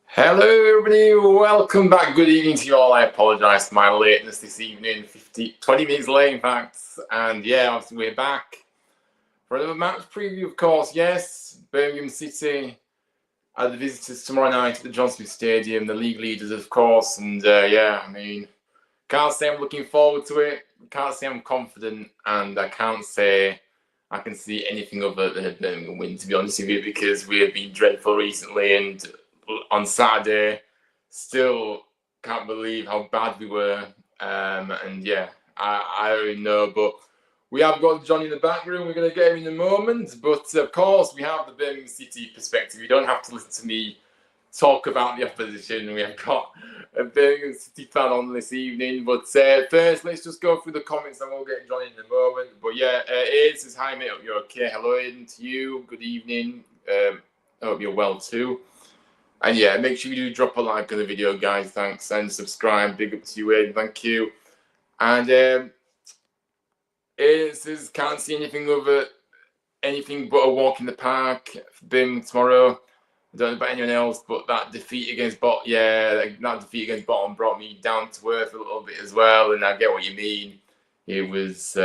Hello everybody, welcome back. Good evening to you all. I apologise for my lateness this evening, 20 minutes late in fact. And yeah, obviously we're back for another match preview, of course. Yes, Birmingham City are the visitors tomorrow night at the Johnson Stadium, the league leaders of course. And yeah, I mean, can't say I'm looking forward to it, can't say I'm confident, and I can't say I can see anything other than a Birmingham win, to be honest with you, because we have been dreadful recently, and on Saturday, still can't believe how bad we were. And yeah, I don't know, but we have got John in the back room. We're going to get him in a moment. But of course, we have the Birmingham City perspective. You don't have to listen to me talk about the opposition. We have got a Birmingham City fan on this evening. But first, let's just go through the comments and we'll get John in a moment. But yeah, Aiden says, hi mate, hope you're okay. Hello Aiden to you. Good evening. I hope you're well too. And yeah, make sure you do drop a like on the video, guys. Thanks. And subscribe. Big up to you, Aiden. Thank you. And Aiden says, can't see anything but a walk in the park for Bim tomorrow. I don't know about anyone else, but that defeat against that defeat against Bottom brought me down to earth a little bit as well. And I get what you mean. It was,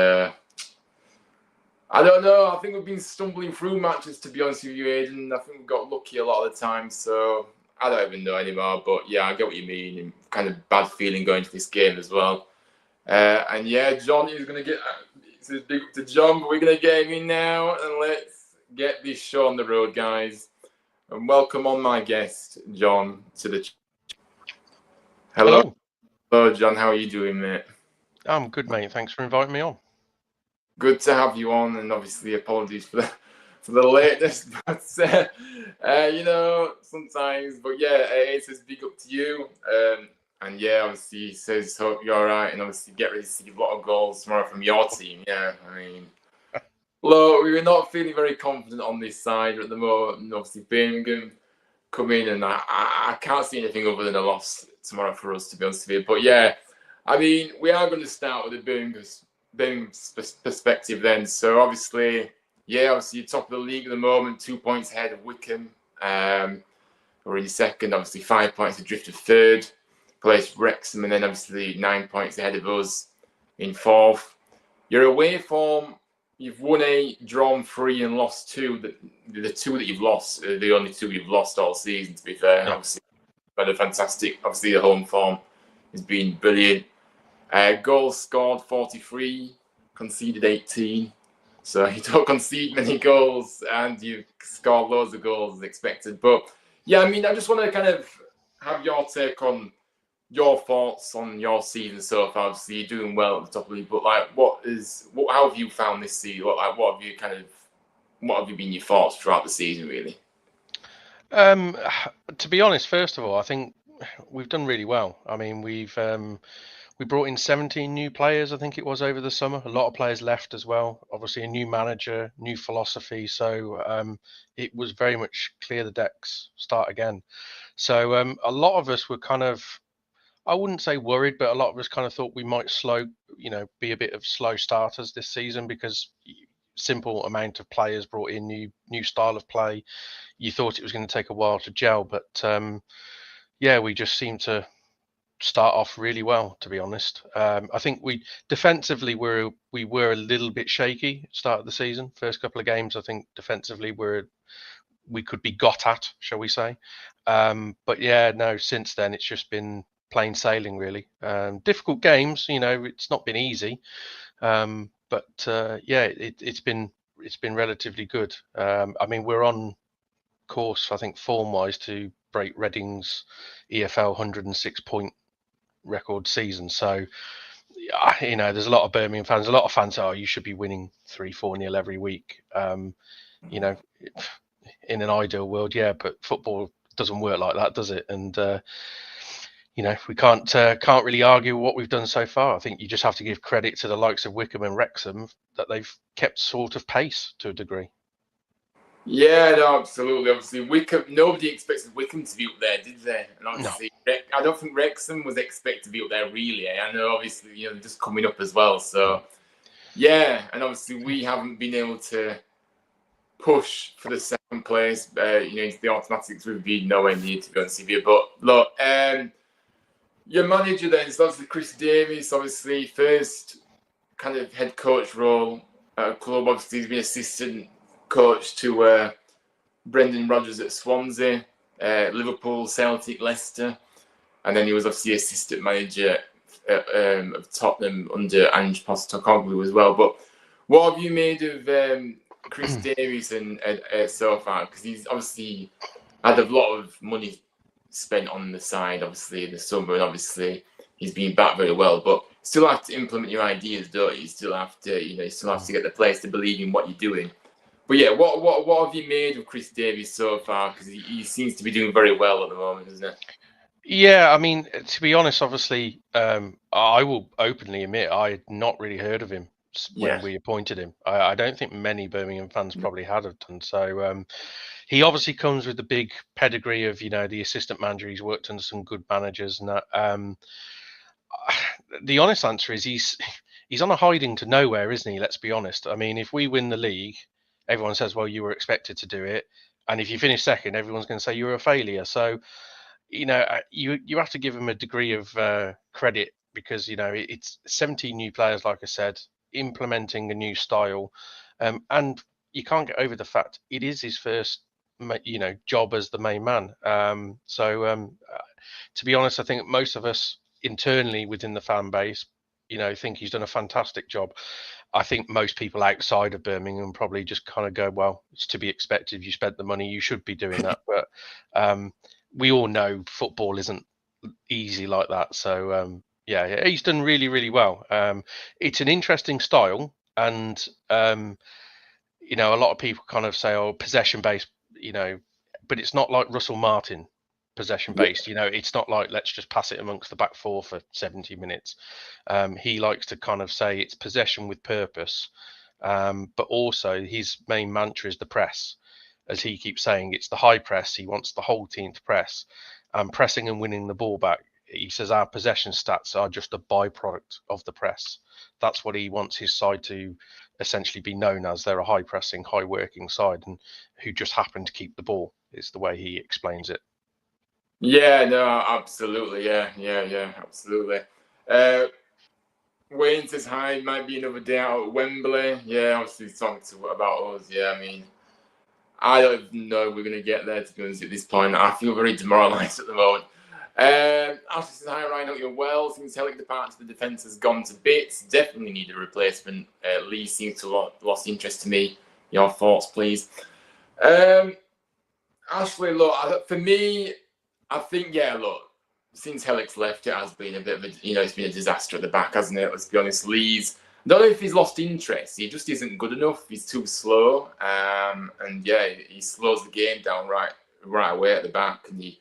I don't know. I think we've been stumbling through matches, to be honest with you, Aiden. I think we got lucky a lot of the time, so I don't even know anymore. But yeah, I get what you mean. And kind of bad feeling going to this game as well. And yeah, John is going to get. It's a big up to John, but we're going to get him in now, and let's get this show on the road, guys. And welcome on my guest, John, to the. Hello, John. How are you doing, mate? I'm good, mate. Thanks for inviting me on. Good to have you on, and obviously apologies for the lateness, but you know, sometimes. But yeah, it says big up to you, and yeah, obviously he says hope you're all right, and obviously get ready to see a lot of goals tomorrow from your team. Yeah, I mean, look, we were not feeling very confident on this side at the moment. And obviously Birmingham come in, and I can't see anything other than a loss tomorrow for us, to be honest with you. But yeah, I mean, we are going to start with the Birmingham perspective then. So obviously you're top of the league at the moment, 2 points ahead of Wickham. We're in second, obviously 5 points adrift of third place Wrexham, and then obviously 9 points ahead of us in fourth. Your away form, you've won 8, drawn 3 and lost 2. The 2 that you've lost are the only 2 you've lost all season, to be fair. Yeah. Obviously, but a fantastic, obviously the home form has been brilliant. Goals scored 43, conceded 18. So you don't concede many goals and you score loads of goals as expected. But yeah, I mean, I just want to kind of have your take on your thoughts on your season so far. Obviously, you're doing well at the top of the league, but like, how have you found this season? What have been your thoughts throughout the season, really? To be honest, first of all, I think we've done really well. I mean, we brought in 17 new players, I think it was, over the summer. A lot of players left as well. Obviously, a new manager, new philosophy. So it was very much clear the decks, start again. So a lot of us were kind of, I wouldn't say worried, but a lot of us kind of thought we might be a bit of slow starters this season because simple amount of players brought in, new style of play. You thought it was going to take a while to gel, but yeah, we just seemed to start off really well, to be honest. I think we defensively we were a little bit shaky start of the season. First couple of games, I think defensively we could be got at, shall we say. But yeah, no, since then it's just been plain sailing, really. Difficult games, it's not been easy. But yeah, it's been relatively good. I mean, we're on course, I think, form-wise to break Reading's EFL 106 point record season. So there's a lot of Birmingham fans, a lot of fans say, oh, you should be winning 3-4-0 every week. In an ideal world, yeah, but football doesn't work like that, does it? And we can't really argue what we've done so far. I think you just have to give credit to the likes of Wickham and Wrexham that they've kept sort of pace to a degree. Yeah, no, absolutely. Obviously, Wickham. Nobody expected Wickham to be up there, did they? And No. obviously, I don't think Wrexham was expected to be up there really. I know, obviously, they're just coming up as well. So, yeah, and obviously, we haven't been able to push for the second place. Into the automatics, we've been nowhere near, to be honest with you. But look, your manager then is obviously Chris Davies. Obviously, first kind of head coach role at a club. Obviously, he's been assistant coach to Brendan Rodgers at Swansea, Liverpool, Celtic, Leicester, and then he was obviously assistant manager of Tottenham under Ange Postecoglou as well. But what have you made of Chris Davies and so far? Because he's obviously had a lot of money spent on the side, obviously in the summer, and obviously he's been back very well. But still have to implement your ideas, don't you? You still have to get the players to believe in what you're doing. But yeah, what have you made of Chris Davies so far? Because he seems to be doing very well at the moment, doesn't he? Yeah, I mean, to be honest, obviously, I will openly admit I had not really heard of him when we appointed him. I don't think many Birmingham fans probably had have done. So he obviously comes with the big pedigree of the assistant manager. He's worked under some good managers, and that. The honest answer is he's on a hiding to nowhere, isn't he? Let's be honest. I mean, if we win the league, everyone says, "Well, you were expected to do it," and if you finish second, everyone's going to say you were a failure. So you have to give him a degree of credit because it's 17 new players, like I said, implementing a new style, and you can't get over the fact it is his first job as the main man. To be honest, I think most of us internally within the fan base, think he's done a fantastic job. I think most people outside of Birmingham probably just kind of go, well, it's to be expected. You spent the money, you should be doing that. But we all know football isn't easy like that. So yeah, he's done really, really well. It's an interesting style, and a lot of people kind of say, "Oh, possession based," but it's not like Russell Martin possession based. It's not like let's just pass it amongst the back four for 70 minutes. He likes to kind of say it's possession with purpose, but also his main mantra is the press. As he keeps saying, it's the high press. He wants the whole team to press, and pressing and winning the ball back. He says our possession stats are just a byproduct of the press. That's what he wants his side to essentially be known as. They're a high pressing, high working side, and who just happen to keep the ball. Is the way he explains it. Yeah, no, absolutely. Yeah, absolutely. Wayne says hi, might be another day out at Wembley. Yeah, obviously talking about us. Yeah, I mean, I don't even know if we're going to get there, to be honest, at this point. I feel very demoralised at the moment. Ashley says, hi, Ryan, hope you're well. Since Helic departed, the defence has gone to bits. Definitely need a replacement. Lee seems to have lost interest to me. Your thoughts, please. Ashley, look, for me, I think, look, since Helic's left, it has been a bit of it's been a disaster at the back, hasn't it? Let's be honest. Lee's, I don't know if he's lost interest. He just isn't good enough. He's too slow. And yeah, he slows the game down right away at the back. And he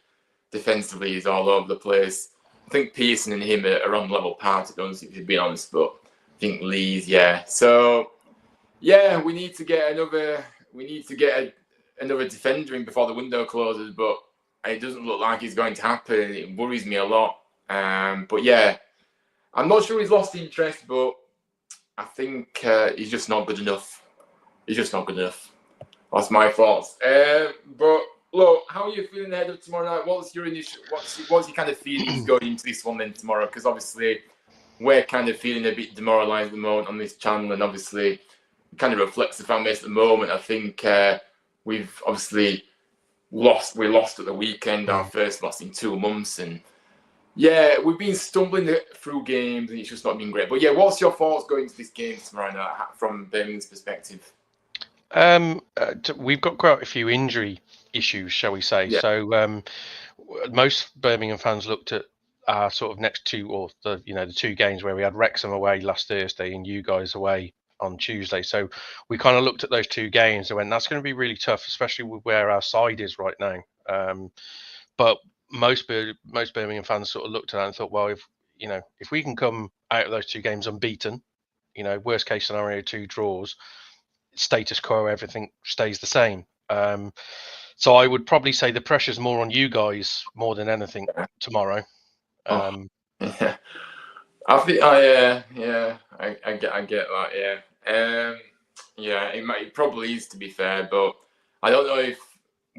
defensively is all over the place. I think Pearson and him are on level par, to be honest, if you're being honest. But I think Lee's, So, yeah, we need to get another defender in before the window closes, but it doesn't look like it's going to happen. It worries me a lot. But yeah, I'm not sure he's lost interest, but I think he's just not good enough. That's my thoughts. But look, how are you feeling ahead of tomorrow night? What's your kind of feelings going into this one then tomorrow? Because obviously we're kind of feeling a bit demoralised at the moment on this channel, and obviously it kind of reflects the fan base at the moment. I think we've obviously lost. We lost at the weekend, our first loss in 2 months, and yeah, we've been stumbling through games, and it's just not been great. But yeah, what's your thoughts going into this game tomorrow night from Birmingham's perspective? We've got quite a few injury issues, shall we say? Yeah. So most Birmingham fans looked at our sort of next two, or the 2 games where we had Wrexham away last Thursday and you guys away on Tuesday. So we kind of looked at those 2 games and went, that's going to be really tough, especially with where our side is right now. But most Birmingham fans sort of looked at that and thought, well, if we can come out of those 2 games unbeaten, worst case scenario 2 draws, status quo, everything stays the same. So I would probably say the pressure's more on you guys more than anything tomorrow. Oh, yeah. I think I get that. Yeah, it probably is, to be fair, but I don't know if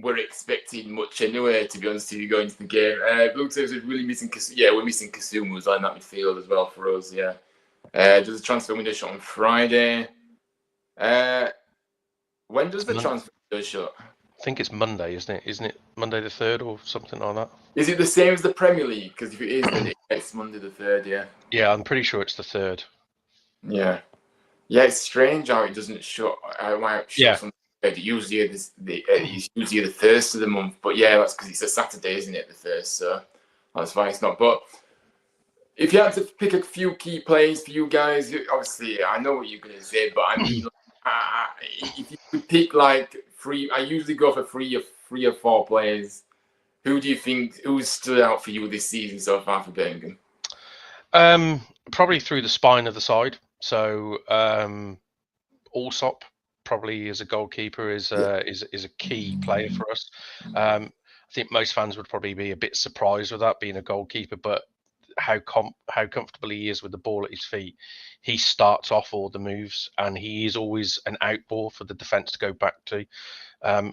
we're expecting much anyway. To be honest, with you going into the game, Blue Tails are really missing. We're missing Kasumu was on that midfield as well for us. Yeah, does the transfer window shut on Friday? When does the transfer window shut? I think it's Monday, isn't it? Isn't it Monday the 3rd or something like that? Is it the same as the Premier League? Because if it is, then it's Monday the 3rd. Yeah. Yeah, I'm pretty sure it's the 3rd. Yeah. Yeah, it's strange how it doesn't show. Why it shows on the usually it's usually the first of the month, but yeah, that's because it's a Saturday, isn't it? The first, so that's why it's not. But if you had to pick a few key players for you guys, obviously I know what you're gonna say, but I mean, if you could pick like 3, I usually go for 3 or 4 players. Who do you think who's stood out for you this season so far for Birmingham? Probably through the spine of the side. So Allsop probably as a goalkeeper is a key player for us. I think most fans would probably be a bit surprised with that being a goalkeeper, but how comfortable he is with the ball at his feet. He starts off all the moves, and he is always an out ball for the defence to go back to.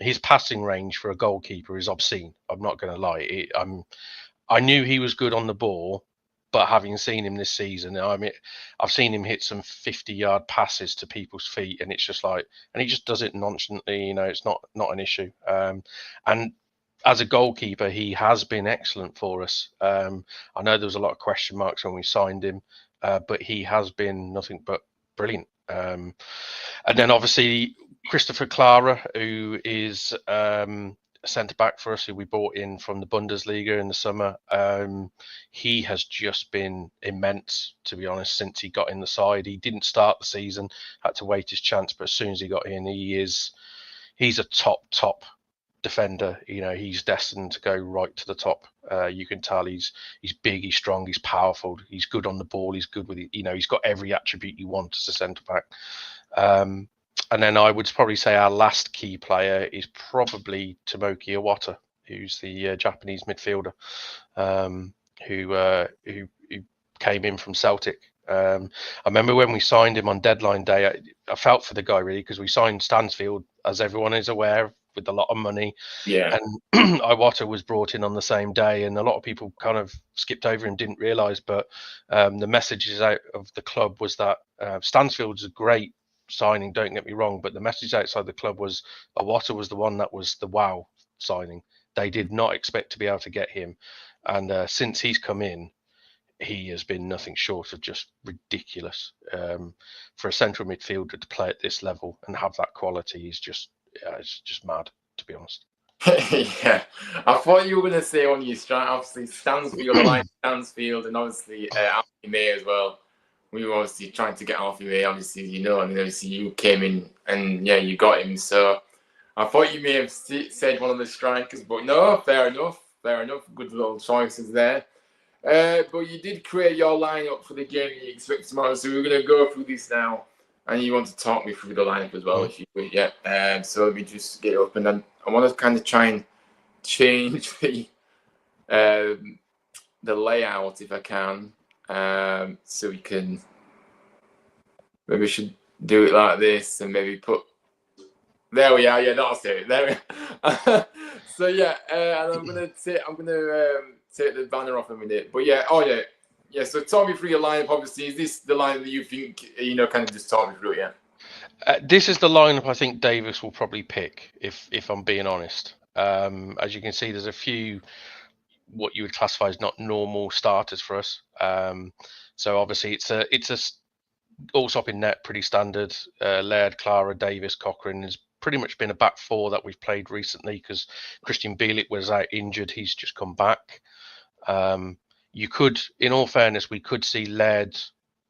His passing range for a goalkeeper is obscene. I'm not going to lie. I knew he was good on the ball, but having seen him this season, I mean, I've seen him hit some 50-yard passes to people's feet, and it's just like, and he just does it nonchalantly. It's not an issue. And as a goalkeeper, he has been excellent for us. I know there was a lot of question marks when we signed him, but he has been nothing but brilliant. And then obviously Christopher Clara, who is centre back for us, who we bought in from the Bundesliga in the summer. He has just been immense, to be honest, since he got in the side. He didn't start the season, had to wait his chance, but as soon as he got in, he's a top defender. He's destined to go right to the top. You can tell he's big, he's strong, he's powerful, he's good on the ball, he's good with it. He's got every attribute you want as a centre back. And then I would probably say our last key player is probably Tomoki Iwata, who's the Japanese midfielder, who came in from Celtic. I remember when we signed him on deadline day, I felt for the guy really, because we signed Stansfield, as everyone is aware, with a lot of money. Yeah. And Iwata was brought in on the same day, and a lot of people kind of skipped over him, didn't realise. But the messages out of the club was that Stansfield's a great signing, don't get me wrong, but the message outside the club was Iwata was the one that was the wow signing. They did not expect to be able to get him, and since he's come in, he has been nothing short of just ridiculous. For a central midfielder to play at this level and have that quality is it's just mad, to be honest. Yeah, I thought you were going to say on your strike, obviously Stansfield, I like Stansfield, and obviously Alfie May as well. We were obviously trying to get Alfie May, obviously, and obviously you came in and yeah, you got him. So I thought you may have said one of the strikers, but no, fair enough. Good little choices there. But you did create your lineup for the game you expect tomorrow, so we're going to go through this now. And you want to talk me through the lineup as well, if you could, yeah. So let me just get it up, and then I want to kind of try and change the layout if I can, so we can. Maybe we should do it like this, and maybe put. There we are. Yeah, that's it. There we are. So yeah, and I'm gonna take the banner off in a minute. But yeah, yeah. So talk me through your lineup. Obviously, is this the line that you think kind of just talk me through it? Yeah. This is the lineup I think Davis will probably pick, if I'm being honest. As you can see, there's a few what you would classify as not normal starters for us. So obviously it's a Allsop in net, pretty standard. Laird, Clara, Davis, Cochrane has pretty much been a back four that we've played recently because Christian Bielik was out injured. He's just come back. You could, in all fairness, we could see Laird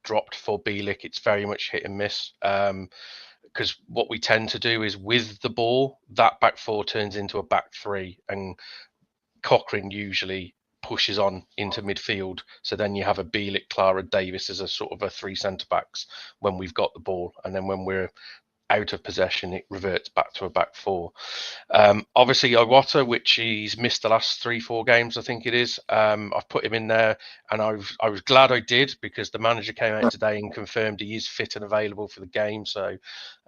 dropped for Bielik. It's very much hit and miss. Because what we tend to do is with the ball, that back four turns into a back three, and Cochrane usually pushes on into midfield. So then you have a Bielik, Clara, Davis as a sort of a 3 centre backs when we've got the ball, and then when we're out of possession, it reverts back to a back 4. Obviously, Iwata, which he's missed the last 3-4 games, I think it is. I've put him in there, and I was glad I did, because the manager came out today and confirmed he is fit and available for the game. So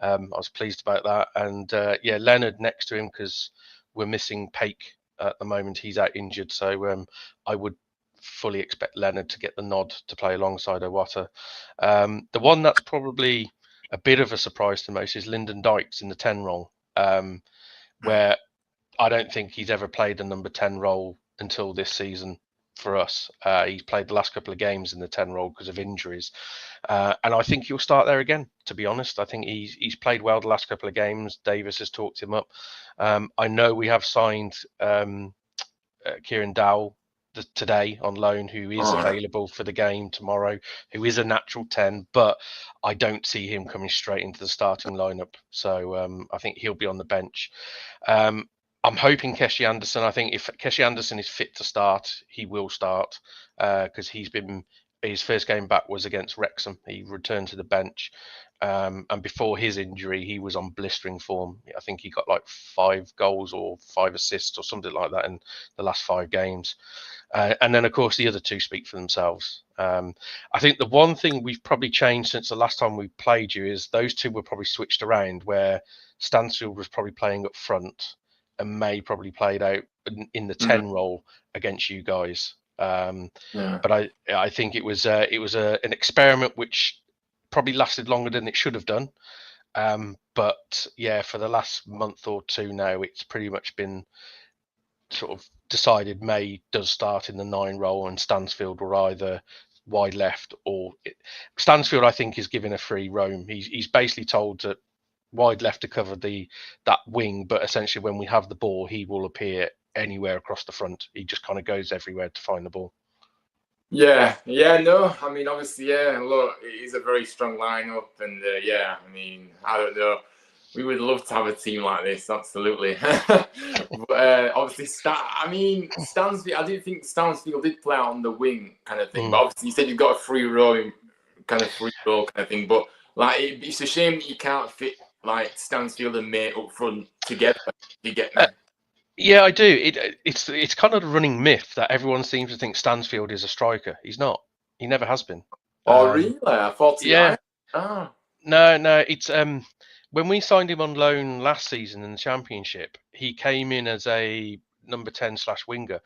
I was pleased about that. And Leonard next to him, because we're missing Paik at the moment. He's out injured, so I would fully expect Leonard to get the nod to play alongside Iwata. The one that's probably a bit of a surprise to most is Lyndon Dykes in the 10 role, where I don't think he's ever played a number 10 role until this season for us. He's played the last couple of games in the 10 role because of injuries. And I think he'll start there again, to be honest. I think he's played well the last couple of games. Davis has talked him up. I know we have signed Kieran Dowell today on loan, who is available for the game tomorrow, who is a natural 10, but I don't see him coming straight into the starting lineup. So I think he'll be on the bench. I'm hoping Keshi Anderson. I think if Keshi Anderson is fit to start, he will start, because his first game back was against Wrexham. He returned to the bench. And before his injury, he was on blistering form. I think he got like 5 goals or 5 assists or something like that in the last 5 games. And then, of course, the other 2 speak for themselves. I think the one thing we've probably changed since the last time we played you is those 2 were probably switched around, where Stansfield was probably playing up front and May probably played out in the 10 role against you guys. But I think it was an experiment which probably lasted longer than it should have done. But yeah, for the last month or 2 now, it's pretty much been sort of decided May does start in the 9 role, and Stansfield will either wide left or Stansfield, I think, is given a free roam. He's basically told to wide left to cover that wing, but essentially when we have the ball, he will appear anywhere across the front. He just kind of goes everywhere to find the ball. Yeah, no, I mean, obviously, look, it is a very strong lineup, and I mean, I don't know, we would love to have a team like this, absolutely. But obviously, Stansfield, I didn't think Stansfield did play on the wing kind of thing, but obviously you said you've got a free role kind of thing, but like, it's a shame that you can't fit like Stansfield and Mate up front together. You get me? Yeah, I do. It's kind of a running myth that everyone seems to think Stansfield is a striker. He's not. He never has been. Oh, really? I thought he yeah. Oh. No. It's when we signed him on loan last season in the Championship, he came in as a number 10/winger.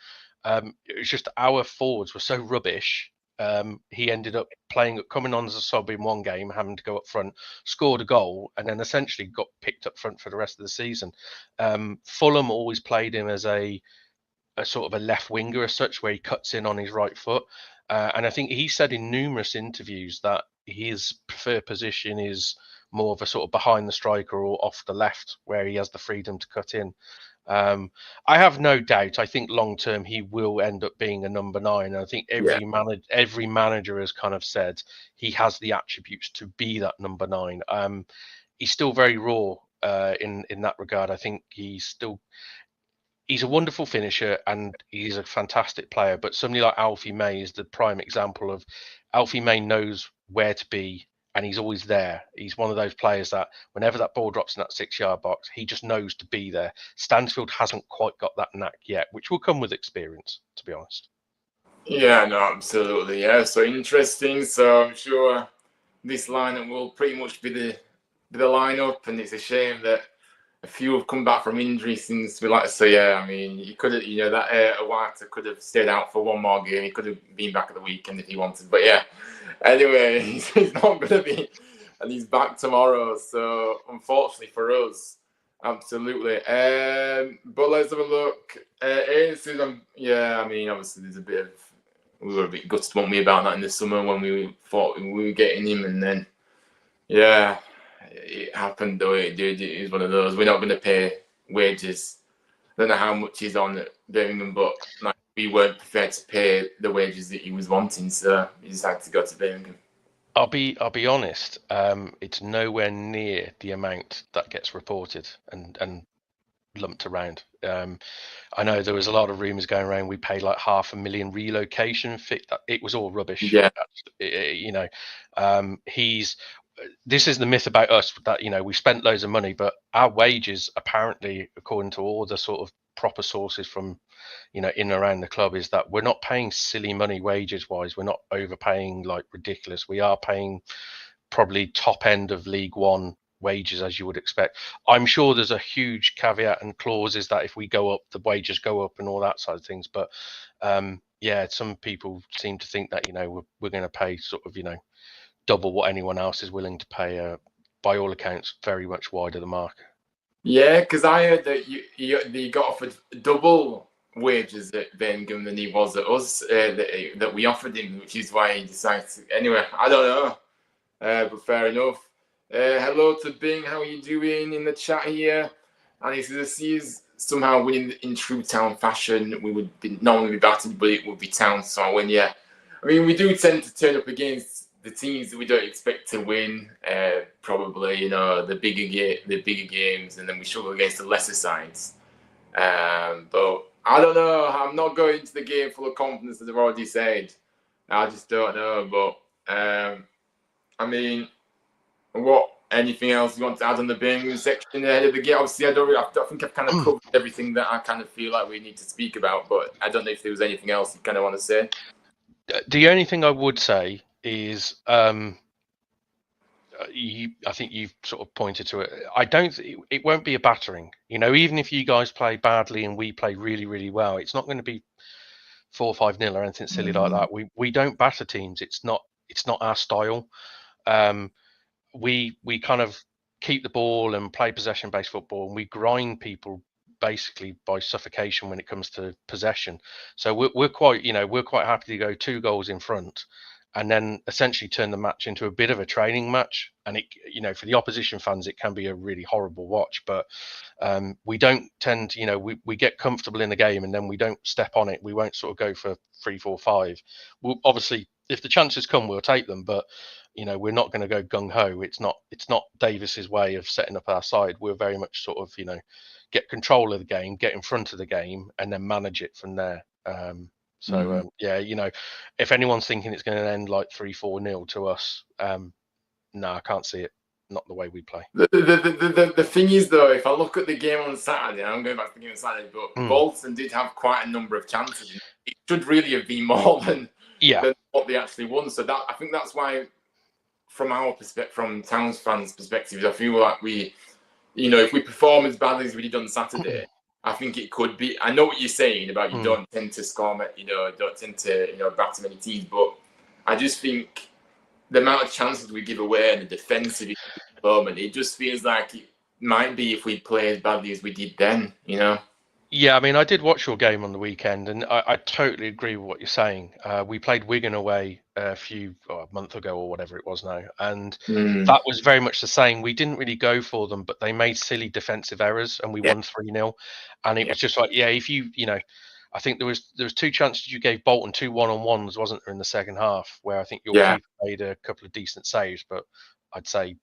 It was just our forwards were so rubbish. He ended up coming on as a sub in one game, having to go up front, scored a goal, and then essentially got picked up front for the rest of the season. Fulham always played him as a sort of a left winger as such, where he cuts in on his right foot. And I think he said in numerous interviews that his preferred position is more of a sort of behind the striker or off the left, where he has the freedom to cut in. I have no doubt. I think long term he will end up being a number 9. And I think every manager has kind of said he has the attributes to be that number 9. He's still very raw in that regard. I think he's a wonderful finisher and he's a fantastic player. But somebody like Alfie May is the prime example of Alfie May knows where to be. And he's always there. He's one of those players that whenever that ball drops in that 6-yard box, he just knows to be there. Stansfield hasn't quite got that knack yet, which will come with experience, to be honest. Yeah, no, absolutely. Yeah, so interesting. So I'm sure this lineup will pretty much be the lineup, and it's a shame that a few have come back from injury since we like to say. Yeah, I mean, you could have, that Iwata could have stayed out for one more game. He could have been back at the weekend if he wanted. But yeah, anyway, he's not going to be, and he's back tomorrow. So unfortunately for us, absolutely. But let's have a look. I mean, obviously there's a bit of, we were a bit gutted, weren't we, about that in the summer when we thought we were getting him, and then it happened the way it did. It is one of those. We're not going to pay wages. I don't know how much he's on at Birmingham, but like, we weren't prepared to pay the wages that he was wanting, so he decided to go to Birmingham. I'll be honest. It's nowhere near the amount that gets reported, and lumped around. I know there was a lot of rumours going around. We paid like $500,000 relocation fee. It was all rubbish. Yeah. This is the myth about us, that we spent loads of money, but our wages, apparently, according to all the sort of proper sources from in and around the club, is that we're not paying silly money wages wise. We're not overpaying like ridiculous. We are paying probably top end of League One wages, as you would expect. I'm sure there's a huge caveat and clauses that if we go up, the wages go up and all that side of things. But some people seem to think that we're going to pay sort of double what anyone else is willing to pay. By all accounts, very much wide of the mark. Yeah, because I heard that you got offered double wages at Birmingham than he was at us, that we offered him, which is why he decided to. Anyway, I don't know, but fair enough. Hello to Bing, how are you doing in the chat here? And he says, "Sees somehow winning in true Town fashion, we would normally be battered, but it would be Town, so I win." Yeah, I mean, we do tend to turn up against the teams that we don't expect to win, probably the bigger games, and then we struggle against the lesser sides. But I don't know. I'm not going into the game full of confidence, as I've already said. I just don't know. But I mean, anything else you want to add on the Birmingham section ahead of the game? Obviously, I think I've kind of covered everything that I kind of feel like we need to speak about. But I don't know if there was anything else you kind of want to say. The only thing I would say is, I think you've sort of pointed to it. I don't. It won't be a battering. Even if you guys play badly and we play really, really well, it's not going to be 4-5-0 or anything silly like that. We don't batter teams. It's not our style. We kind of keep the ball and play possession-based football, and we grind people basically by suffocation when it comes to possession. So we're quite happy to go 2 goals in front, and then essentially turn the match into a bit of a training match. And it, for the opposition fans, it can be a really horrible watch. But we don't tend, we get comfortable in the game, and then we don't step on it. We won't sort of go for 3-4-5. We'll obviously, if the chances come, we'll take them. But we're not going to go gung ho. It's not Davis's way of setting up our side. We're very much sort of get control of the game, get in front of the game, and then manage it from there. If anyone's thinking it's going to end like 3-4-0 to us, no, I can't see it. Not the way we play. The thing is, though, if I look at the game on Saturday, I'm going back to the game on Saturday, but Bolton did have quite a number of chances. It should really have been more than what they actually won. So I think that's why, from our perspective, from Towns fans' perspective, I feel like if we perform as badly as we did on Saturday, I think it could be. I know what you're saying about you don't tend to score, don't tend to batter many teams, but I just think the amount of chances we give away and the defensive at the moment, it just feels like it might be if we play as badly as we did then. Yeah, I mean, I did watch your game on the weekend, and I totally agree with what you're saying. We played Wigan away a month ago or whatever it was now, and that was very much the same. We didn't really go for them, but they made silly defensive errors, and we won 3-0. And it was just like, if I think there was 2 chances you gave Bolton, 2 1-on-1s, wasn't there, in the second half, where I think your keeper made a couple of decent saves, but I'd say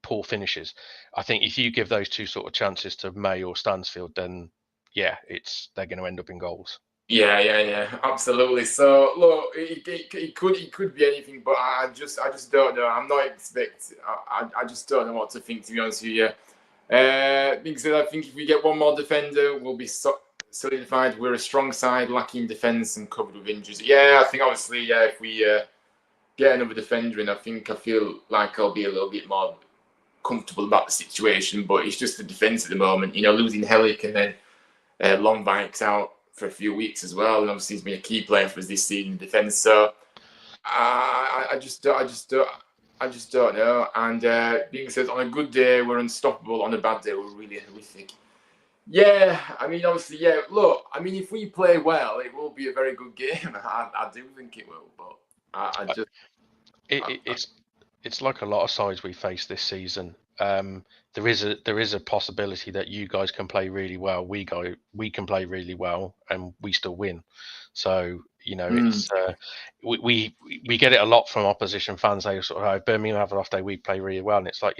poor finishes. I think if you give those 2 sort of chances to May or Stansfield, then they're going to end up in goals. Yeah, absolutely. So look, it could be anything, but I just don't know. I'm not expecting. I just don't know what to think, to be honest with you. Because I think if we get one more defender, we'll be solidified. We're a strong side, lacking defence and covered with injuries. Yeah, I think obviously, if we get another defender in, I feel like I'll be a little bit more comfortable about the situation. But it's just the defence at the moment. Losing Helic and then Longvik's out for a few weeks as well, and obviously he's been a key player for us this season in defence. So I just don't know. And being said, on a good day we're unstoppable, on a bad day we're really horrific. Yeah, I mean, obviously, yeah. Look, I mean, if we play well, it will be a very good game. I do think it will, but it's like a lot of sides we face this season. There is a possibility that you guys can play really well. We can play really well, and we still win. So it's we get it a lot from opposition fans. They sort of, Birmingham have an off day, we play really well, and it's like,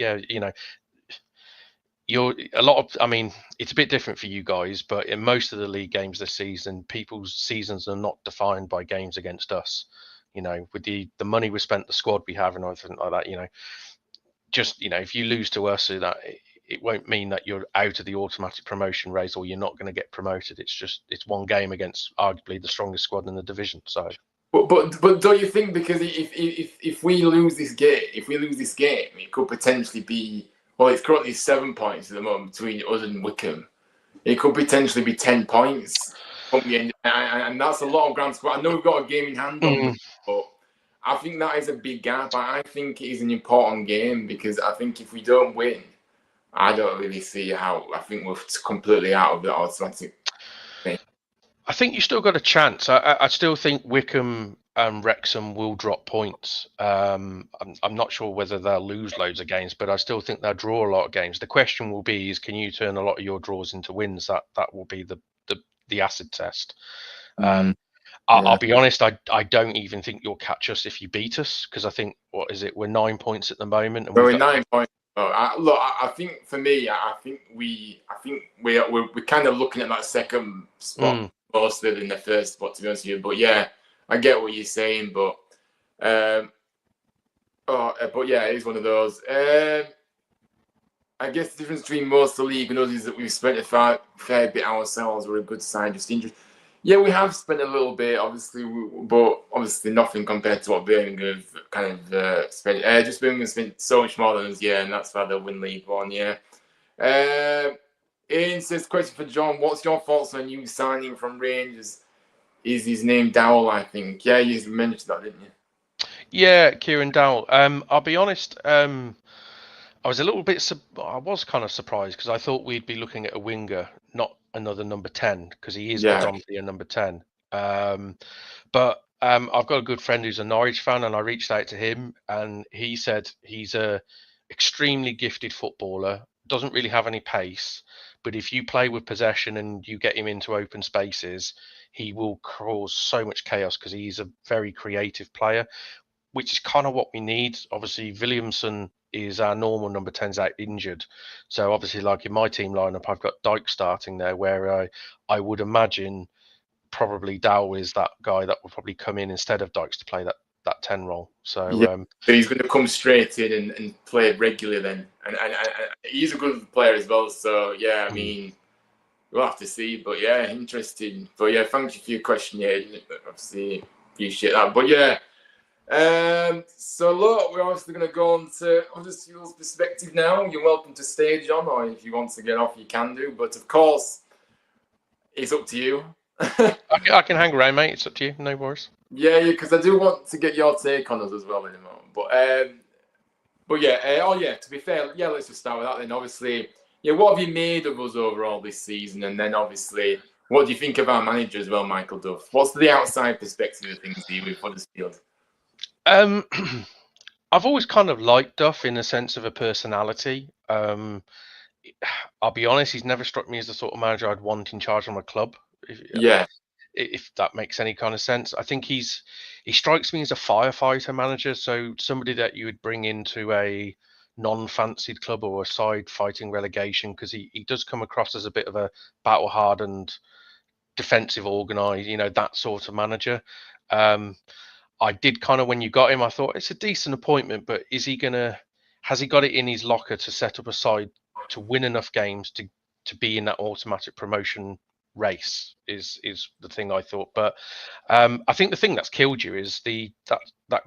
I mean, it's a bit different for you guys, but in most of the league games this season, people's seasons are not defined by games against us. With the money we spent, the squad we have, and everything like that. Just if you lose to us, so that it won't mean that you're out of the automatic promotion race or you're not going to get promoted. It's one game against arguably the strongest squad in the division. So. But don't you think, because if we lose this game, it could potentially be, well, it's currently 7 points at the moment between us and Wickham. It could potentially be 10 points from the end, and that's a lot of ground squad. I know we've got a game in hand on them, but I think that is a big gap. I think it is an important game, because I think if we don't win, I don't really see how. I think we're completely out of the automatic thing. I think you still got a chance. I still think Wickham and Wrexham will drop points. I'm not sure whether they'll lose loads of games, but I still think they'll draw a lot of games. The question will be is, can you turn a lot of your draws into wins? That will be the acid test. I'll be honest, I don't even think you'll catch us if you beat us, because I think, what is it? We're 9 points at the moment, and we're 9 points. Look, I think for me, I think we're kind of looking at that second spot mostly than the first spot, to be honest with you. But yeah, I get what you're saying, but yeah, it is one of those. I guess the difference between most of the league and us is that we've spent a fair bit ourselves. We're a good side, just injured. Yeah, we have spent a little bit, obviously, but obviously nothing compared to what Birmingham have kind of spent. Just Birmingham spent so much more than us, yeah, and that's why they'll win League One, yeah. Ian says, question for John, what's your thoughts on you signing from Rangers? Is his name Dowell, I think? Yeah, you mentioned that, didn't you? Yeah, Kieran Dowell. I'll be honest, I was a little bit. I was kind of surprised, because I thought we'd be looking at a winger, not another number 10, because he is predominantly a number 10. But I've got a good friend who's a Norwich fan, and I reached out to him, and he said he's a extremely gifted footballer. Doesn't really have any pace, but if you play with possession and you get him into open spaces, he will cause so much chaos, because he's a very creative player, which is kind of what we need. Obviously, Williamson is our normal number 10's out injured. So obviously, like in my team lineup, I've got Dyke starting there, where I would imagine probably Dow is that guy that will probably come in instead of Dykes to play that 10 role. So yeah. So he's going to come straight in and play regularly then. And he's a good player as well. So yeah, I mean, we'll have to see. But yeah, interesting. But yeah, thank you for your question. Yeah, obviously appreciate that. But yeah. So look, we're obviously going to go on to Huddersfield's perspective now. You're welcome to stay, John, or if you want to get off, you can do. But of course, it's up to you. I can hang around, mate. It's up to you. No worries. Yeah, because I do want to get your take on us as well in a moment. But yeah, to be fair, yeah, let's just start with that then. Obviously, yeah, what have you made of us overall this season? And then obviously, what do you think of our manager as well, Michael Duff? What's the outside perspective of things here with Huddersfield? I've always kind of liked Duff in the sense of a personality. I'll be honest, he's never struck me as the sort of manager I'd want in charge of my club. If that makes any kind of sense. I think he strikes me as a firefighter manager, so somebody that you would bring into a non-fancied club or a side fighting relegation, because he does come across as a bit of a battle-hardened, defensive, organised, that sort of manager. I did kind of, when you got him, I thought it's a decent appointment, but has he got it in his locker to set up a side to win enough games to be in that automatic promotion race is the thing I thought. But I think the thing that's killed you is that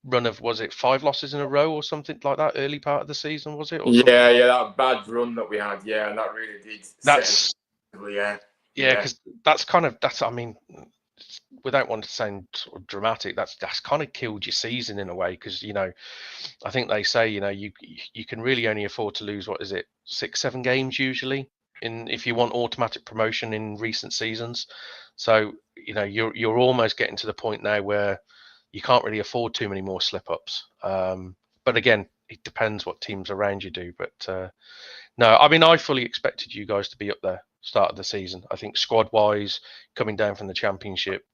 run of, was it 5 losses in a row or something like that early part of the season, was it? Yeah, that bad run that we had, yeah, and that really did. Because I mean, without wanting to sound sort of dramatic, that's kind of killed your season in a way, because I think they say you can really only afford to lose, what is it, 6-7 games usually if you want automatic promotion in recent seasons. So you're almost getting to the point now where you can't really afford too many more slip ups. But again, it depends what teams around you do. But no, I mean, I fully expected you guys to be up there start of the season. I think squad wise, coming down from the Championship,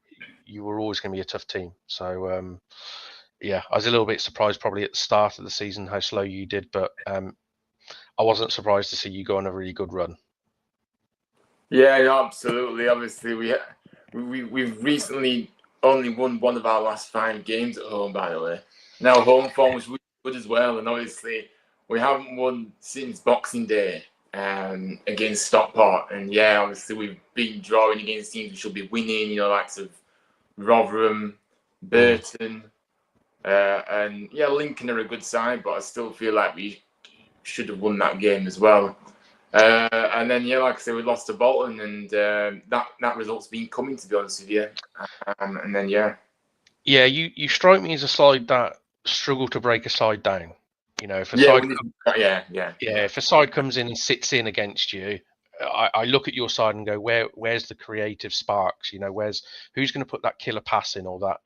you were always going to be a tough team. So yeah, I was a little bit surprised probably at the start of the season how slow you did, but I wasn't surprised to see you go on a really good run. Yeah, no, absolutely. Obviously, we've recently only won one of our last 5 games at home, by the way. Now, home form was really good as well, and obviously, we haven't won since Boxing Day against Stockport. And yeah, obviously, we've been drawing against teams we should be winning, likes of Rotherham, Burton, and yeah, Lincoln are a good side, but I still feel like we should have won that game as well. And then, yeah, like I said, we lost to Bolton, and that result's been coming, to be honest with you. And then, yeah. Yeah, you strike me as a side that struggle to break a side down. If a Yeah, side if a side comes in and sits in against you, I look at your side and go, where's the creative sparks? Who's going to put that killer pass in or that?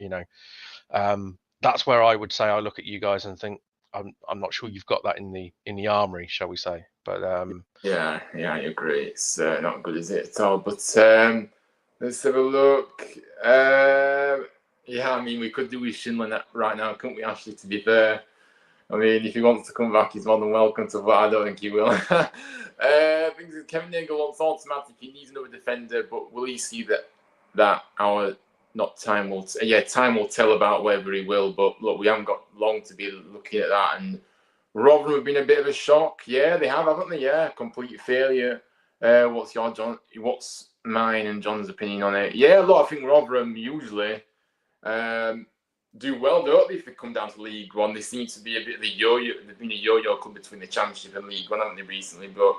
That's where I would say I look at you guys and think I'm not sure you've got that in the armory, shall we say? But yeah, I agree. It's not good, is it, at all? But let's have a look. Yeah, I mean, we could do with Shinlin right now, couldn't we, Ashley, to be fair? I mean, if he wants to come back, he's more than welcome to, but I don't think he will. I think Kevin Nagel wants automatic. He needs another defender, but will he see that our time will tell about whether he will. But look, we haven't got long to be looking at that. And Rotherham have been a bit of a shock. Yeah, they have, haven't they? Yeah, complete failure. What's mine and John's opinion on it? Yeah, look, I think Rotherham usually do well, don't they, if they come down to League One? They seem to be a bit of a yo-yo. They've been a yo-yo club between the Championship and League One, haven't they, recently? But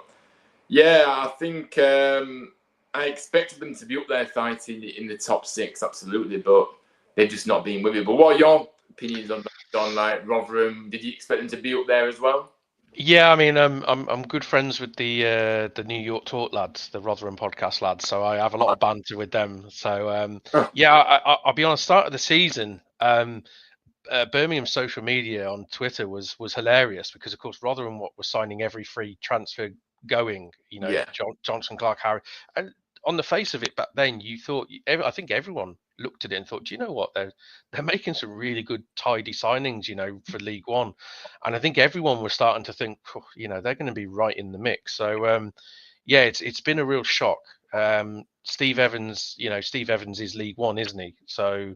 yeah, I think I expected them to be up there fighting in the top 6, absolutely, but they've just not been with it. But what are your opinions on like Rotherham? Did you expect them to be up there as well? yeah, I mean, I'm good friends with the New York Talk lads, the Rotherham podcast lads. So I have a lot of banter with them. So yeah, I'll be honest. Start of the season, Birmingham social media on Twitter was hilarious because, of course, Rotherham was signing every free transfer going. Yeah. Johnson, Clark, Harry, and on the face of it back then, you thought I think everyone looked at it and thought, do you know what, they're making some really good tidy signings, for League One, and I think everyone was starting to think, they're going to be right in the mix. So yeah, it's been a real shock. Steve Evans is League One, isn't he? So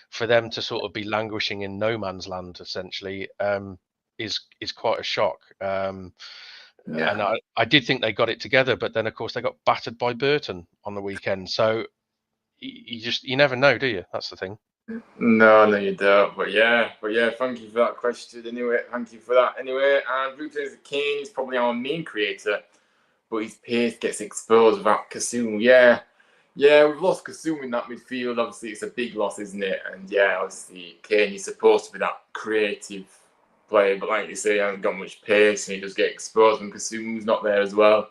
for them to sort of be languishing in no man's land essentially is quite a shock. Yeah. And I did think they got it together, but then of course they got battered by Burton on the weekend. So you never know, do you? That's the thing. No, you don't. But yeah, thank you for that question. Anyway, thank you for that. Anyway, and Blue Taser Kane is probably our main creator, but his pace gets exposed without Kasum. Yeah, we've lost Kasum in that midfield. Obviously, it's a big loss, isn't it? And yeah, obviously, Kane is supposed to be that creative player, but like you say, he hasn't got much pace, and he does get exposed when Kasum's not there as well.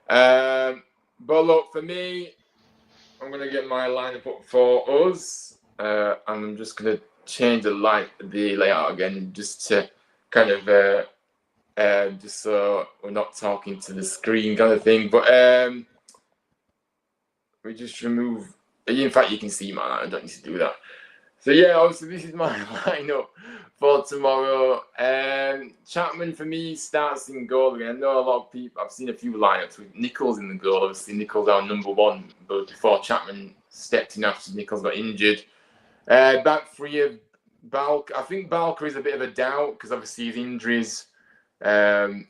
But look, for me, I'm going to get my lineup up for us. I'm just going to change the layout again, just to kind of just so we're not talking to the screen kind of thing. But we just remove. In fact, you can see mine. I don't need to do that. So yeah, obviously this is my lineup for tomorrow. Chapman for me starts in goal again. I know a lot of people. I've seen a few lineups with Nichols in the goal. Obviously Nichols our number 1, but before Chapman stepped in after Nichols got injured. Back 3 of Balk. I think Balker is a bit of a doubt because obviously his injuries. We're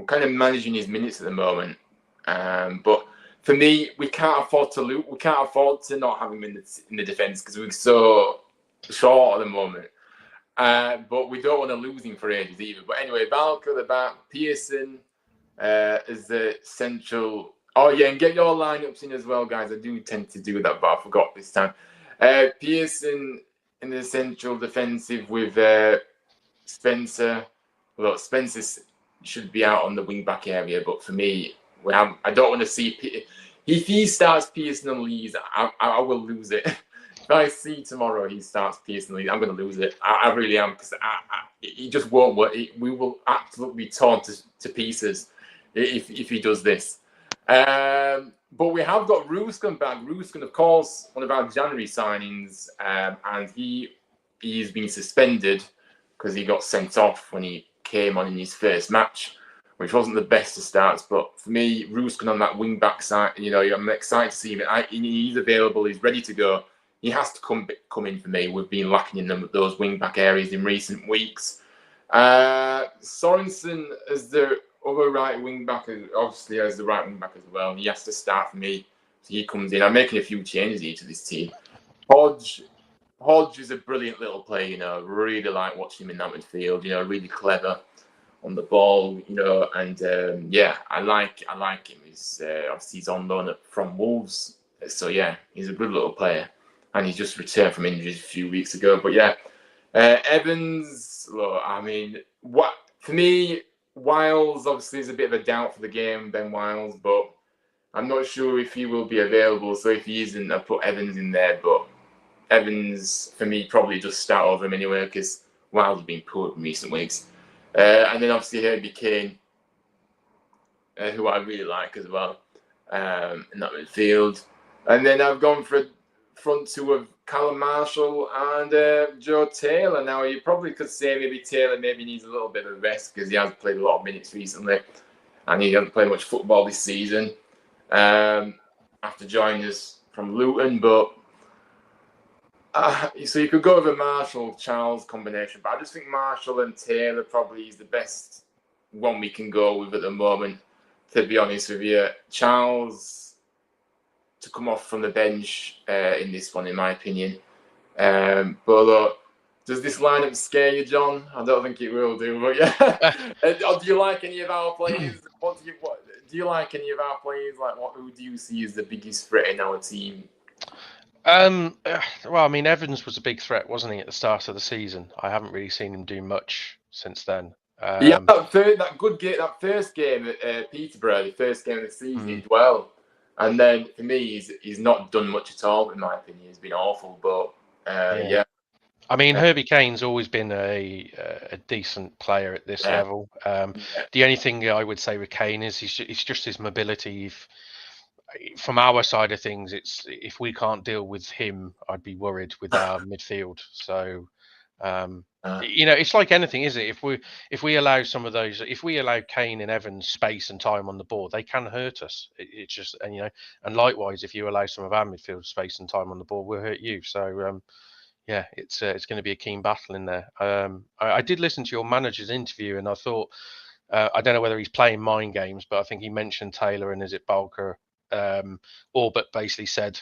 kind of managing his minutes at the moment, but for me, we can't afford to lose. We can't afford to not have him in the defence because we're so short at the moment. But we don't want to lose him for ages either. But anyway, Balker the back, Pearson is the central. Oh yeah, and get your lineups in as well, guys. I do tend to do that, but I forgot this time. Pearson in the central defensive with Spencer. Look, Spencer should be out on the wing back area, but for me, I don't want to see. If he starts Pearson and Lees, I will lose it. If I see tomorrow he starts Pearson and Lees, I'm going to lose it. I really am, because he just won't work. We will absolutely be torn to pieces if he does this. But we have got Ruskin back. Ruskin, of course, one of our January signings, and he's been suspended because he got sent off when he came on in his first match. which wasn't the best of starts. But for me, Ruskin on that wing back side, I'm excited to see him. He's available. He's ready to go. He has to come in for me. We've been lacking in those wing back areas in recent weeks. Sorensen as the other right wing back, obviously as the right wing back as well. He has to start for me. So he comes in. I'm making a few changes here to this team. Hodge is a brilliant little player. Really like watching him in that midfield. Really clever on the ball. And I like him. Obviously he's on loan from Wolves. So yeah, he's a good little player, and he's just returned from injuries a few weeks ago. But yeah. Evans, look, for me, Wiles obviously is a bit of a doubt for the game, Ben Wiles, but I'm not sure if he will be available. So if he isn't, I'll put Evans in there. But Evans, for me, probably just start over him anyway because Wiles has been poor in recent weeks. And then obviously Herbie Kane, who I really like as well, in that midfield. And then I've gone for front two of Callum Marshall and Joe Taylor. Now, you probably could say maybe Taylor needs a little bit of rest because he has played a lot of minutes recently and he hasn't played much football this season after joining us from Luton. But so you could go with a Marshall-Charles combination, but I just think Marshall and Taylor probably is the best one we can go with at the moment, to be honest with you. Charles to come off from the bench in this one, in my opinion. But does this lineup scare you, John? I don't think it will do, but yeah. Do you like any of our players? Do you like any of our players? Who do you see as the biggest threat in our team? Well, I mean, Evans was a big threat, wasn't he, at the start of the season? I haven't really seen him do much since then. That first game at Peterborough, the first game of the season, he did well. And then for me, he's not done much at all, in my opinion. He's been awful, but yeah. I mean, Herbie Kane's always been a decent player at this level. The only thing I would say with Kane is it's just his mobility. From our side of things, if we can't deal with him, I'd be worried with our midfield. So, it's like anything, isn't it? If we allow if we allow Kane and Evans space and time on the ball, they can hurt us. It's just, and likewise, if you allow some of our midfield space and time on the ball, we'll hurt you. So, it's going to be a keen battle in there. I did listen to your manager's interview, and I thought, I don't know whether he's playing mind games, but I think he mentioned Taylor and is it Balker, all but basically said,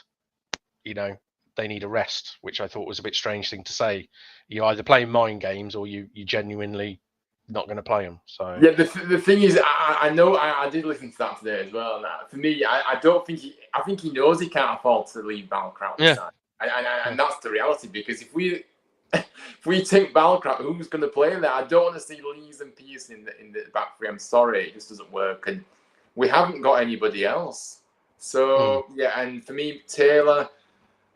they need a rest, which I thought was a bit strange thing to say. You either playing mind games or you genuinely not going to play them. So yeah, the thing is, I know I did listen to that today as well. And for me, I don't think I think he knows he can't afford to leave Balcrout side, and that's the reality. Because if we take Balcrout, who's going to play there? I don't want to see Lees and Pearson in the back three. I'm sorry, it just doesn't work, and we haven't got anybody else. So yeah, and for me, Taylor,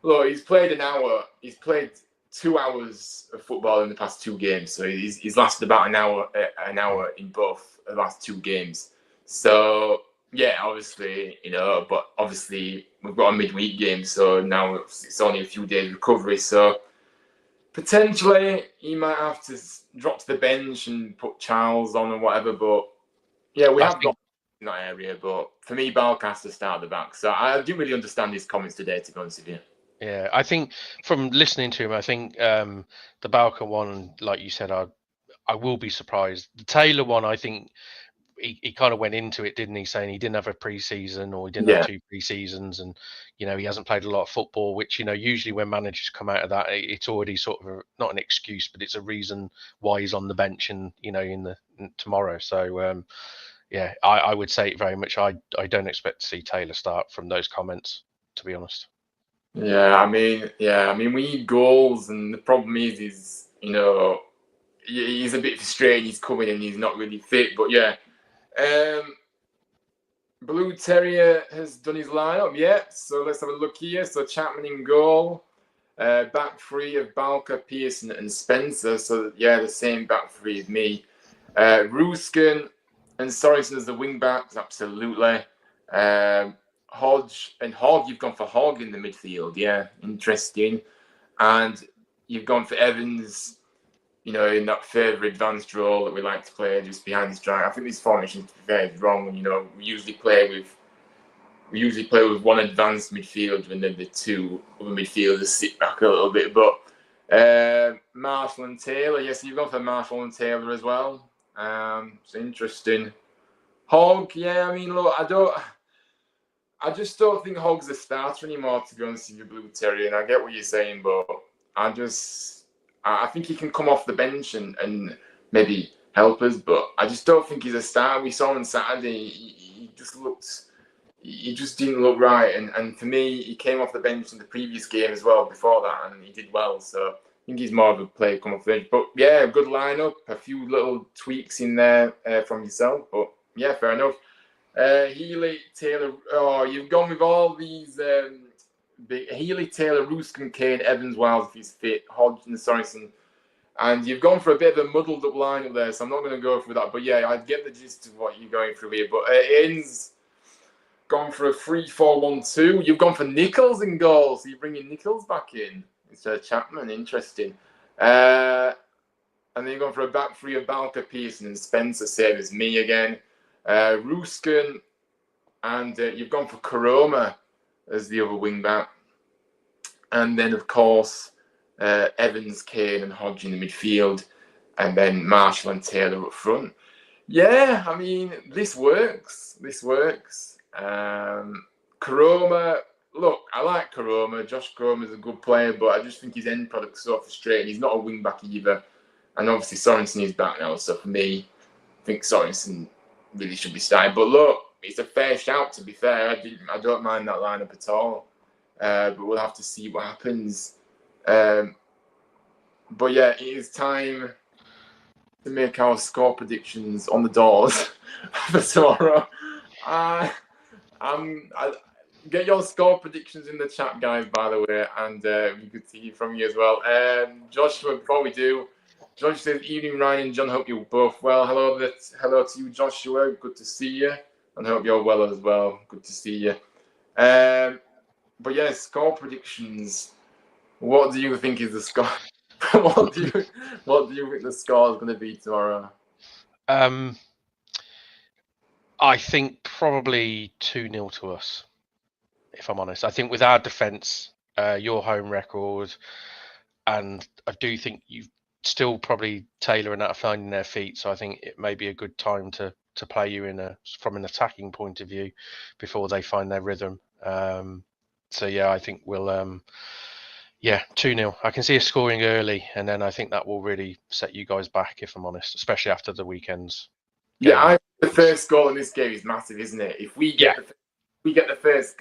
look, he's played an hour. He's played 2 hours of football in the past 2 games. So he's lasted about an hour in both the last 2 games. So yeah, obviously, but obviously we've got a midweek game, so now it's only a few days recovery. So potentially he might have to drop to the bench and put Charles on or whatever. But yeah, we have got in that area. But for me, Balk has to start at the back. So I didn't really understand his comments today, to be honest with you. Yeah, I think from listening to him, I think the Balkan one, like you said, I will be surprised. The Taylor one, I think he kind of went into it, didn't he, saying he didn't have a pre-season or he didn't have 2 pre-seasons, and he hasn't played a lot of football, which usually when managers come out of that, it's already sort of not an excuse, but it's a reason why he's on the bench and in tomorrow. So yeah, I would say it very much. I don't expect to see Taylor start from those comments, to be honest. Yeah, I mean, we need goals, and the problem is, he's a bit frustrated. He's coming and he's not really fit. But yeah, Blue Terrier has done his lineup. Yeah, so let's have a look here. So Chapman in goal, back three of Balker, Pearson, and Spencer. So yeah, the same back three as me. Ruskin and Sorensen as the wing backs, absolutely. Hodge and Hogg, you've gone for Hogg in the midfield. Yeah, interesting. And you've gone for Evans in that further advanced role that we like to play just behind the strike. I think this formation, to be fair, is wrong. We usually play with one advanced midfielder and then the two other midfielders sit back a little bit. But Marshall and Taylor, yes, you've gone for Marshall and Taylor as well. It's interesting. Hogg, yeah, I mean, look, I just don't think Hogg's a starter anymore, to be honest with you, Blue Terry, and I get what you're saying, but I think he can come off the bench and maybe help us, but I just don't think he's a starter. We saw him on Saturday, he just didn't look right, and for me, he came off the bench in the previous game as well before that, and he did well, so I think he's more of a player come off the bench. But yeah, good lineup, a few little tweaks in there from yourself, but yeah, fair enough. Healy, Taylor, you've gone with all these Healy, Taylor, Ruskin, Kane, Evans, Wiles if he's fit, Hodgson, Sorensen, and you've gone for a bit of a muddled up lineup there, so I'm not going to go through that. But yeah, I get the gist of what you're going through here. But Ian's gone for a 3-4-1-2. You've gone for Nichols in goal, so you're bringing Nichols back in instead of Chapman. Interesting. And then you've gone for a back three of Balker, Pearson, and Spencer, same as me again. Ruskin, and you've gone for Karoma as the other wing back, and then of course Evans, Kane, and Hodge in the midfield, and then Marshall and Taylor up front. Yeah, I mean this works. Karoma, look, I like Karoma. Josh Karoma is a good player, but I just think his end product's so frustrating. He's not a wing back either, and obviously Sorensen is back now. So for me, I think Sorensen really should be starting. But look, it's a fair shout, to be fair. I don't mind that lineup at all. But we'll have to see what happens. But yeah, it is time to make our score predictions on the doors for tomorrow. Get your score predictions in the chat, guys, by the way, and we could see from you as well. Joshua, before we do, Josh says, evening, Ryan and John. Hope you're both well. Hello to you, Joshua. Good to see you. And hope you're well as well. Good to see you. But yeah, score predictions. What do you think is the score? what do you think the score is going to be tomorrow? I think probably 2-0 to us, if I'm honest. I think with our defence, your home record, and I do think you've still probably Taylor and that are finding their feet. So I think it may be a good time to play you from an attacking point of view before they find their rhythm. So yeah, I think we'll 2-0. I can see us scoring early, and then I think that will really set you guys back, if I'm honest, especially after the weekends. Yeah, the first goal in this game is massive, isn't it? If we get the first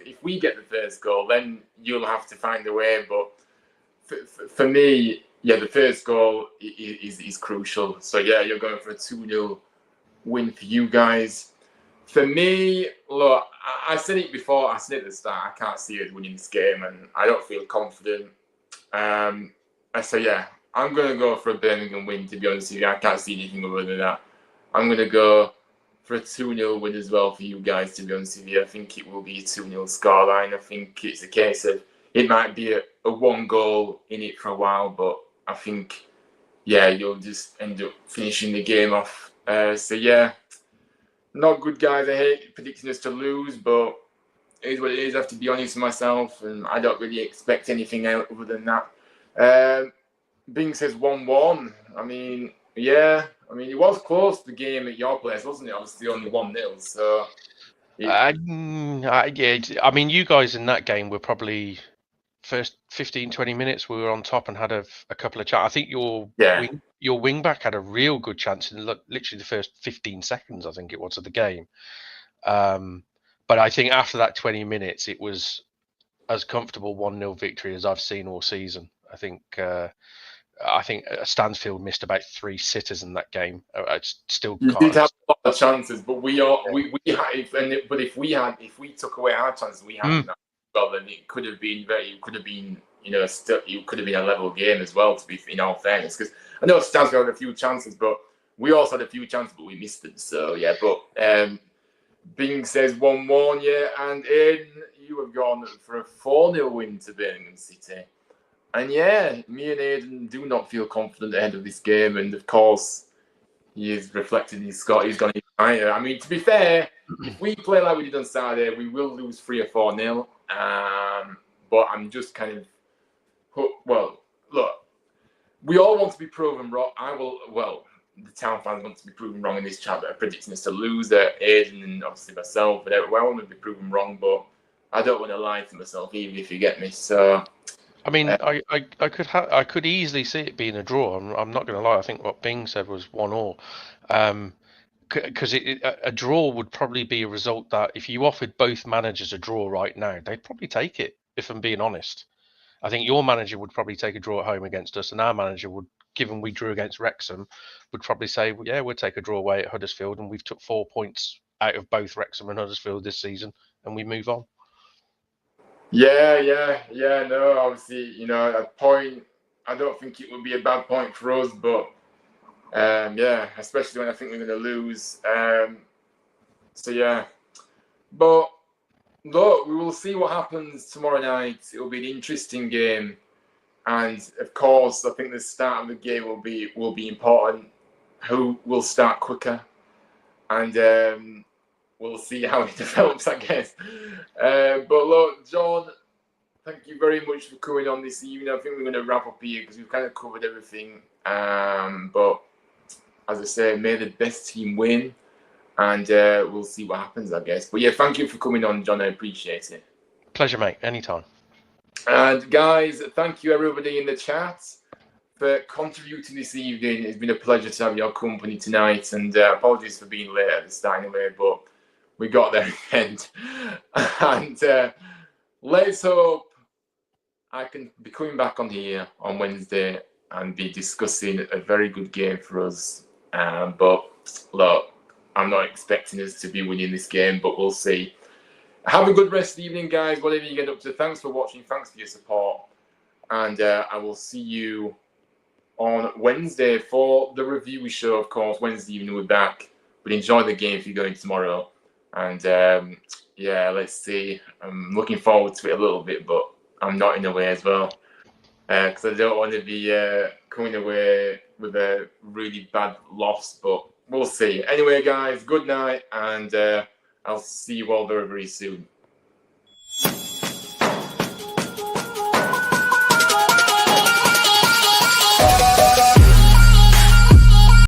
goal, then you'll have to find a way. But for me, yeah, the first goal is crucial. So yeah, you're going for a 2-0 win for you guys. For me, look, I said it before. I said it at the start. I can't see us winning this game, and I don't feel confident. So yeah, I'm going to go for a Birmingham win. To be honest with you, I can't see anything other than that. I'm going to go for a 2-0 win as well for you guys, to be honest with you. I think it will be a 2-0 scoreline. I think it's a case of it might be a one goal in it for a while, but I think, yeah, you'll just end up finishing the game off. So, yeah, not good, guys. I hate predicting us to lose, but it is what it is. I have to be honest with myself, and I don't really expect anything else other than that. Bing says 1-1. I mean, yeah. I mean, it was close, the game at your place, wasn't it? Obviously, only 1-0. So, yeah. I mean, you guys in that game were probably first 15, 20 minutes we were on top and had a couple of chances. I think your wing back had a real good chance in literally the first 15 seconds, I think it was, of the game. But I think after that 20 minutes, it was as comfortable 1-0 victory as I've seen all season. I think Stansfield missed about 3 sitters in that game. You did have a lot of chances, but if we took away our chances, we had that well, then it could have been a level game as well. To be in all fairness, because I know Stansfield had a few chances, but we also had a few chances, but we missed them. So yeah, but Bing says 1-1, yeah, and you have gone for a 4-0 win to Birmingham City. And yeah, me and Aidan do not feel confident ahead of this game. And of course, he is reflected in Scott. He's gone even higher. I mean, to be fair, if we play like we did on Saturday, we will lose 3 or 4-0. But I'm just kind of, well, look, we all want to be proven wrong. The town fans want to be proven wrong in this chat that are predicting us to lose. Aidan and obviously myself, but I want to be proven wrong, but I don't want to lie to myself either, if you get me. So, I mean, I could easily see it being a draw. I'm not going to lie. I think what Bing said was 1-1. Because a draw would probably be a result that if you offered both managers a draw right now, they'd probably take it, if I'm being honest. I think your manager would probably take a draw at home against us, and our manager would, given we drew against Wrexham, would probably say, well, yeah, we'll take a draw away at Huddersfield, and we've took 4 points out of both Wrexham and Huddersfield this season, and we move on. Yeah. No, obviously, a point. I don't think it would be a bad point for us, but especially when I think we're going to lose. So yeah, but look, we will see what happens tomorrow night. It will be an interesting game, and of course, I think the start of the game will be important. Who will start quicker, and we'll see how it develops, I guess. But look, John, thank you very much for coming on this evening. I think we're going to wrap up here because we've kind of covered everything. But as I say, may the best team win, and we'll see what happens, I guess. But yeah, thank you for coming on, John. I appreciate it. Pleasure, mate. Anytime. And guys, thank you everybody in the chat for contributing this evening. It's been a pleasure to have your company tonight, and apologies for being late at the start anyway, but we got there in the end. And let's hope I can be coming back on here on Wednesday and be discussing a very good game for us. But look, I'm not expecting us to be winning this game, but we'll see. Have a good rest of the evening, guys, whatever you get up to. Thanks for watching. Thanks for your support. And I will see you on Wednesday for the review show, of course. Wednesday evening, we're back. But enjoy the game if you're going tomorrow. And let's see. I'm looking forward to it a little bit, but I'm not in a way as well. Because I don't want to be coming away with a really bad loss, but we'll see. Anyway, guys, good night, and I'll see you all very, very soon.